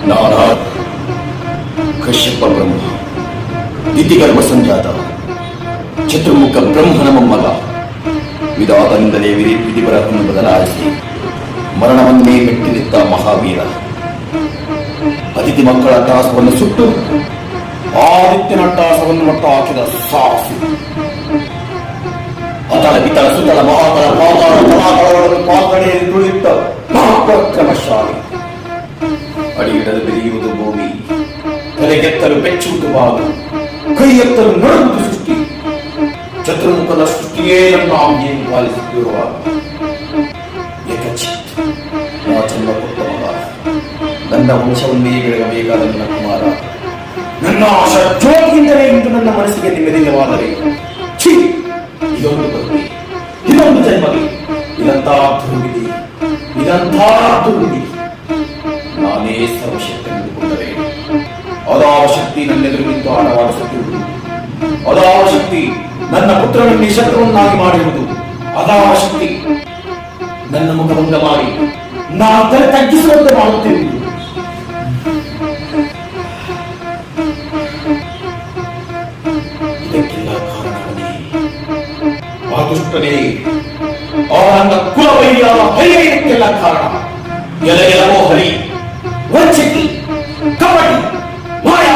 ನಾನಾ ಕಶ್ಯಪ ಬ್ರಹ್ಮ ದಿತಿಗರ್ಭ ಸಂಜಾತ ಚತುರ್ಮುಖ ಬ್ರಹ್ಮನ ಮೊಮ್ಮಗ. ವಿಧಾತನಿಂದಲೇ ವಿಧಿಬರಹವನ್ನು ಬದಲಾಯಿಸಿ ಮರಣವನ್ನೇ ಮೆಟ್ಟಿ ನಿಂತ ಮಹಾವೀರ. ಅತಿಥಿ ಮಕ್ಕಳ ಅಟ್ಟಹಾಸವನ್ನು ಸುಟ್ಟು ಆದಿತ್ಯನ ಅಟ್ಟಹಾಸವನ್ನು ಮಟ್ಟ ಹಾಕಿದ ಸಾಹಸಿ. ಅತಳ ವಿತಳ ಸುತಳ ಮಹಾತಳ ಪಾತಾಳ ತಲಾತಳಗಳನ್ನು ಪಾಲ್ಗಡೆಯಲ್ಲಿ ತುಳಿಯುತ್ತ ಮಹಾಪರಾಕ್ರಮಶಾಲಿ. ಅಡಿಯಿಡಲು ಬೆರೆಯುವುದು ಭೂಮಿ, ತಲೆಗೆತ್ತಲು ಬೆಚ್ಚುವುದು ಬಾಳು, ಕೈ ಎತ್ತಲು ನಡುವುದು ಸೃಷ್ಟಿ. ಚತುರ್ಮುಖನ ಸೃಷ್ಟಿಯೇ ನನ್ನ ಆಜ್ಞೆಯನ್ನು ಪಾಲಿಸುತ್ತಿರುವ ಏಕಚಿತ್ ನಾ ಜನ್ಮ ಕೊಟ್ಟ ಮಗ. ನನ್ನ ವಂಶವನ್ನೇ ಬೆಳಗಬೇಕಾದ ನನ್ನ ಕುಮಾರ. ನನ್ನ ಆಶಾ ಜ್ಯೋತಿಯಿಂದಲೇ ಇಂದು ನನ್ನ ಮನಸ್ಸಿಗೆ ನೆಮ್ಮದಿಲ್ಲವಾದರೆ ಛೀ, ಇದೊಂದು ಬದುಕಿ, ಇದೊಂದು ಜನ್ಮವಿ, ಇದಂತ ದುರ್ವಿಧಿ, ಇದಂತ ದುರ್ವಿಧಿ. ನಾನೇ ಸರ್ವಶಕ್ತಿ ಎಂದುಕೊಂಡರೆ ಅದಾವ ಶಕ್ತಿ ನನ್ನೆದುರು ನಿಂತು ಆಟವಾಡಿಸುತ್ತಿರುವುದು, ಅದಾವ ಶಕ್ತಿ ನನ್ನ ಪುತ್ರನನ್ನೇ ಶತ್ರುವನ್ನಾಗಿ ಮಾಡಿರುವುದು, ಅದಾವ ಶಕ್ತಿ ನನ್ನ ಮುಖಭಂಗ ಮಾಡಿ ನಾ ತಲೆ ತಗ್ಗಿಸುವಂತೆ ಮಾಡುತ್ತಿರುವುದು. ಇದಕ್ಕೆಲ್ಲ ಕಾರಣವೇ ಆದುಷ್ಟನೇ ಆ ನನ್ನ ಕುಲವೈರಿಯಾದ ಹರಿಯಕ್ಕೆಲ್ಲ ಕಾರಣ. ಎಲೆಗೆಲವೋ ಹರಿ, ವಂಚಕಿ, ಕಪಟಿ, ಮಾಯ,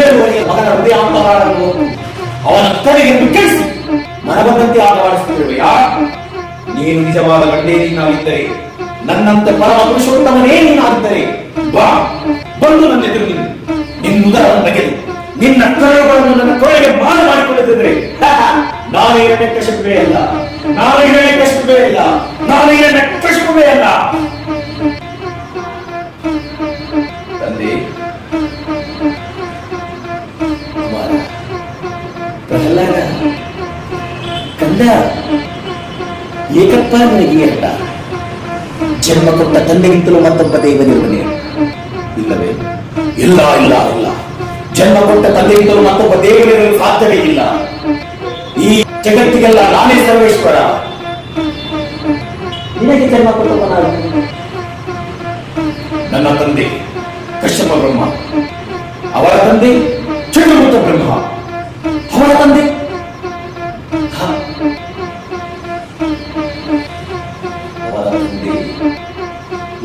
ಏಳುವರೆಯ ಮಗನ ಹೃದಯಾಂತರಾಳನ್ನು ಅವನ ತಲೆಗೆಂದು ಕೆಡಿಸಿ ಮನಬಂದಂತೆ ಆಟವಾಡಿಸುತ್ತಿರುವೆಯಾ? ನೀನು ನಿಜವಾದ ಗಂಡೇ ನೀನಾಗಿದ್ದರೆ, ನನ್ನಂತೆ ಪರಮ ಪುರುಷೋತ್ತಮನೇ ನೀನಾಗಿದ್ದರೆ ಬಾ, ಬಂದು ನನ್ನ ಎದುರು ನಿನ್ನ ಉದರವನ್ನು ಬಗೆದು ನಿನ್ನ ಕರುಗಳನ್ನು ನನ್ನ ಕೊಳೆಗೆ ಮಾನ ಮಾಡಿಕೊಳ್ಳುತ್ತಿದ್ರೆ ನಾನು ಹಿರಣ್ಯಕಶಿಪುವೇ ಅಲ್ಲ, ನಾನು ಹಿರಣ್ಯಕಶಿಪುವೇ ಅಲ್ಲ, ನಾನು ಹಿರಣ್ಯಕಶಿಪುವೇ ಅಲ್ಲ. ತಂದೆ ಕುಮಾರ ಪ್ರಹ್ಲಾದ ಕಂದ, ಏಕಪ್ಪ ನನಗೆ ಅರ್ಥ. ಜನ್ಮ ಕೊಟ್ಟ ತಂದೆಗಿಂತಲೂ ಮತ್ತೊಬ್ಬ ದೇವನಿರುವನೇ? ಇಲ್ಲವೇ? ಇಲ್ಲ ಇಲ್ಲ ಇಲ್ಲ, ಜನ್ಮ ಕೊಟ್ಟ ತಂದೆಗಿಂತಲೂ ಮತ್ತೊಬ್ಬ ದೇವನಿರಲು ಸಾಧ್ಯವೇ ಇಲ್ಲ. ಈ ಜಗತ್ತಿಗೆಲ್ಲ ನಾನೇ ಸರ್ವೇಶ್ವರ. ನಿನಗೆ ಜನ್ಮ ಕೊಟ್ಟವ ನಾನು. ನನ್ನ ತಂದೆ ಕಶ್ಯಪ ಬ್ರಹ್ಮ, ಅವರ ತಂದೆ ಚಂದ್ರಗುಪ್ತ ಬ್ರಹ್ಮ, ಅವರ ತಂದೆ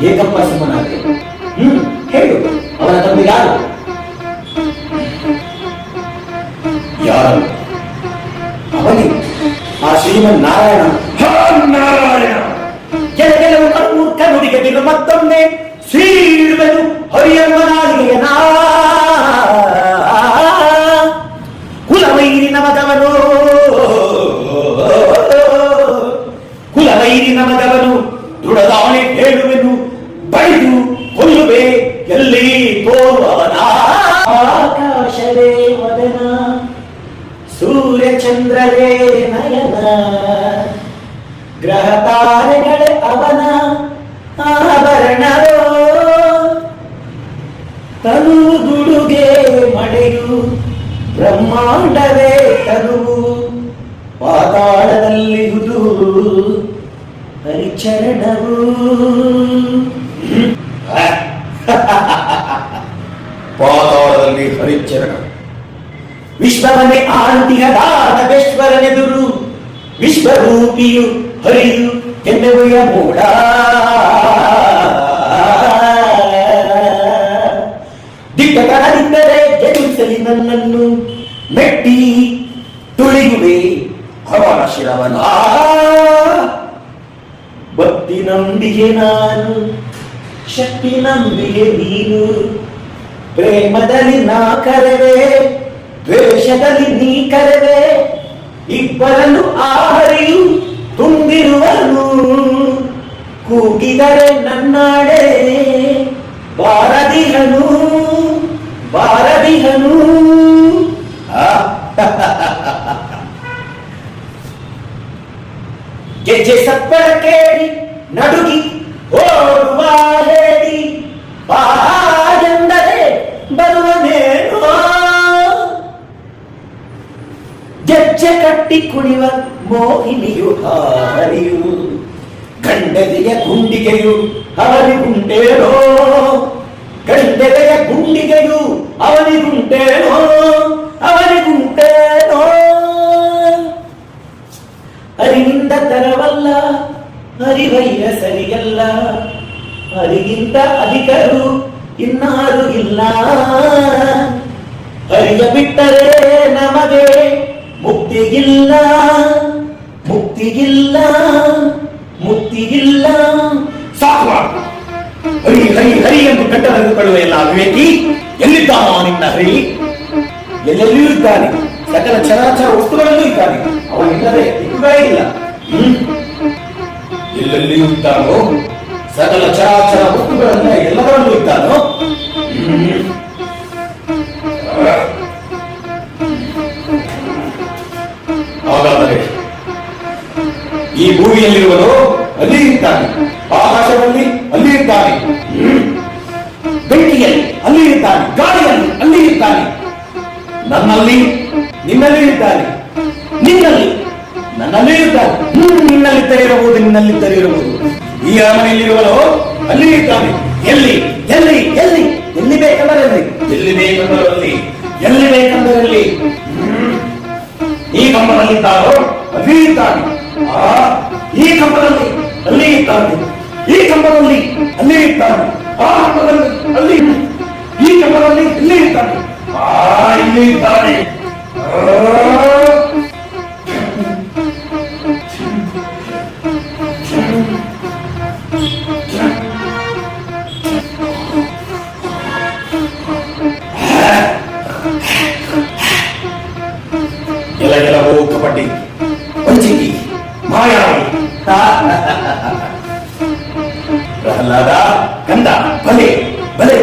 ಏಕಪ್ಪ ಸಿಂಹನಾದೆ. ಹೇಳು, ಅವನ ತಂದೆ ಯಾರು? ಯಾರು? ಅವನೇ ಆ ಶ್ರೀಮನ್ ನಾರಾಯಣ. ನಾರಾಯಣ ಕೆಲವು ಕರ್ಮೂರ್ಖ ನುಡಿಗೆ ಮತ್ತೊಮ್ಮೆ ಶ್ರೀರುವೆನು ಹರಿಯಮ್ಮನಾಲಿಗೆಯ ಕುಲವೈರಿ ನಮದವನು, ಕುಲವೈರಿ ನಮದವನು ದೃಢದಾಣೆ ಹೇಳುವೆನು, ಬೈದು ಕೊಲ್ಲುವೆ ಎಲ್ಲಿ ತೋರುವವನ. ಆಕಾಶವೇ ವದನ, ಸೂರ್ಯ ಚಂದ್ರರೇ ನಯನ, ಗ್ರಹ ತಾರೆಗಳೇ ಅವನ ಆಭರಣವೋ. ತನು ದುಡುಗೆ ಮಳೆಯು, ಬ್ರಹ್ಮಾಂಡವೇ ತನುವು, ಪಾತಾಳದಲ್ಲಿರುವುದು ಹರಿಚರಣವು. ಪಾತಾಳದಲ್ಲಿ ಹರಿಚರಣ. ವಿಶ್ವವನ್ನೇ ಆಂತಿಗದಾನವೇಶ್ವರನೆದುರು ವಿಶ್ವರೂಪಿಯು ಹರಿಯು ಎನ್ನುವೆಯ ಮೂಢ. ದಿಟ್ಟತನದಿಂದಲೇ ಎದುರಿಸಲಿ ನನ್ನನ್ನು, ಮೆಟ್ಟಿ ತುಳಿಯುವೆ ಅವನ ಶಿರವನ. ಭಕ್ತಿ ನಂಬಿಕೆ ನಾನು, ಶಕ್ತಿ ನಂಬಿಕೆ ನೀನು, ಪ್ರೇಮದಲ್ಲಿ ನಾ ಕರೆವೆ, ದ್ವೇಷದಲ್ಲಿ ನೀ ಕರೆವೆ, ಇಬ್ಬರನ್ನು ಆಹರಿಯು ತುಂಬಿರುವನು. ಕೂಗಿದರೆ ನನ್ನಾಡೆ ಬಾರದಿಹನು, ಬಾರದಿಹನು. ಗೆಜ್ಜೆ ಸಪ್ಪಳ ಕೇಳಿ ನಡುಗಿ ಓಡುವ ಹೇಳಿ ಬಾರೆಂದರೆ ಬರುವನೇನೋ. ಗೆಜ್ಜೆ ಕಟ್ಟಿ ಕುಣಿವ ಮೋಹಿನಿಯು ಹಾರಿಯು, ಗಂಡದಿಯ ಗುಂಡಿಗೆಯು ಹರಿಗುಂಡೇನೋ. ಅವನಿಗುಂಟೇನೋ ಅವನಿಗುಂಟೇನೋ ಹರಿಗಿಂತ ತರವಲ್ಲ ಹರಿವಯ್ಯ ಸರಿಯಲ್ಲ ಹರಿಗಿಂತ ಅಧಿಕರು ಇನ್ನಾರು ಇಲ್ಲ ಹರಿಯ ಬಿಟ್ಟರೆ ನಮಗೆ ಮುಕ್ತಿಗಿಲ್ಲ ಮುಕ್ತಿಗಿಲ್ಲ ಮುಕ್ತಿಗಿಲ್ಲ ಸಾಕು ಹರಿ ಹರಿ ಹರಿ ಎಂದು ಕಟ್ಟಡಕೊಳ್ಳುವ ಎಲ್ಲ ವಿವೇಕಿ ಎಲ್ಲಿದ್ದಾನೋ ನಿನ್ನ ಹರಿ ಎಲ್ಲೆಲ್ಲಿಯೂ ಇದ್ದಾನೆ ಸಕಲ ಚರಾಚರ ವಸ್ತುಗಳಲ್ಲೂ ಇದ್ದಾನೆ ಅವನಿಲ್ಲದೆ ದಿಕ್ಕುಗಳೇ ಇಲ್ಲ ಎಲ್ಲೆಲ್ಲಿಯೂ ಇದ್ದಾನೋ ಸಕಲ ಚರಾಚರ ವಸ್ತುಗಳನ್ನ ಎಲ್ಲದರಲ್ಲೂ ಇದ್ದಾನೋ ಹಾಗಾದರೆ ಈ ಭೂಮಿಯಲ್ಲಿರುವನು ಅಲ್ಲಿ ಇದ್ದಾನೆ ಆಕಾಶದಲ್ಲಿ ಅಲ್ಲಿ ಇದ್ದಾನೆ ಬೆಂಕಿಯಲ್ಲಿ ಅಲ್ಲಿ ಇದ್ದಾನೆ ಗಾಳಿಯಲ್ಲಿ ಅಲ್ಲಿ ಇದ್ದಾನೆ ನನ್ನಲ್ಲಿ ನಿನ್ನಲ್ಲಿ ಇದ್ದಾನೆ ನಿನ್ನಲ್ಲಿ ನನ್ನಲ್ಲಿ ಇದ್ದಾನೆ ನಿನ್ನಲ್ಲಿದ್ದರೆ ಇರಬಹುದು ನಿನ್ನಲ್ಲಿದ್ದರೆ ಇರಬಹುದು ಈ ಅರಮನೆಯಲ್ಲಿರುವನು ಅಲ್ಲಿ ಇದ್ದಾನೆ ಎಲ್ಲಿ ಎಲ್ಲಿ ಎಲ್ಲಿ ಎಲ್ಲಿ ಬೇಕಂದರಲ್ಲಿ ಎಲ್ಲಿ ಬೇಕಂದರಲ್ಲಿ ಎಲ್ಲಿ ಬೇಕಂದರಲ್ಲಿ ಈ ಕಂಬದಲ್ಲಿದ್ದಾರೋ ಅಲ್ಲಿ ಇದ್ದಾನೆ ಈ ಕಂಬದಲ್ಲಿ ಅಲ್ಲಿ ಇದ್ದಾನೆ ಈ ಕಂಬದಲ್ಲಿ ಅಲ್ಲಿ ಇದ್ದಾನೆ ಆ ಕಂಬದಲ್ಲಿ ಅಲ್ಲಿ ಈ ಕಂಬದಲ್ಲಿ ಇಲ್ಲಿ ಇದ್ದಾನೆ ಇಲ್ಲಿ ಇದ್ದಾನೆ ಎಲ್ಲೆಲ್ಲವೋ ಕಪಟಿ ವಂಚಿತಿ ಮಾಯಾವಿ ಪ್ರಹ್ಲಾದ ಕಂದ ಬಲೆ ಬಲೆ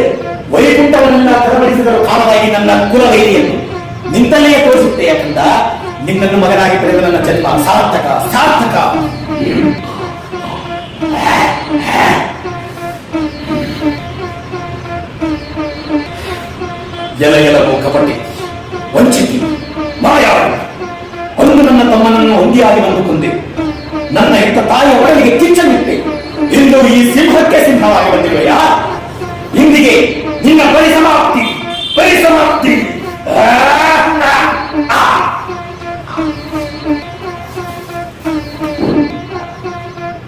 ವೈಕುಂಠವನ್ನೆಲ್ಲ ತರಬಡಿಸಿದರು ಕಾಲವಾಗಿ ನನ್ನ ಕುಲವೈರಿಯನ್ನು ನಿಂತಲ್ಲಿಯೇ ತೋರಿಸುತ್ತೆ ಕಂದ ನಿನ್ನನ್ನು ಮಗನಾಗಿ ಪಡೆದ ನನ್ನ ಜನ್ಮ ಸಾರ್ಥಕ ಸಾರ್ಥಕ ಎಲ್ಲೆಲ್ಲವೋ ಕಪಟಿ ವಂಚಿತಿ ಮಾಯಾವಿ ಒಂದು ನನ್ನ ತಮ್ಮನನ್ನು ಒಂದಿಯಾಗಿ ನಂಬಿಕೊಂಡೆ ನನ್ನ ಹೆತ್ತ ತಾಯಿಯ ಒಳಗೆ ಕಿಚ್ಚನಿಟ್ಟೆ ಇಂದು ಈ ಸಿಂಹಕ್ಕೆ ಸಿಂಹವಾಗಿ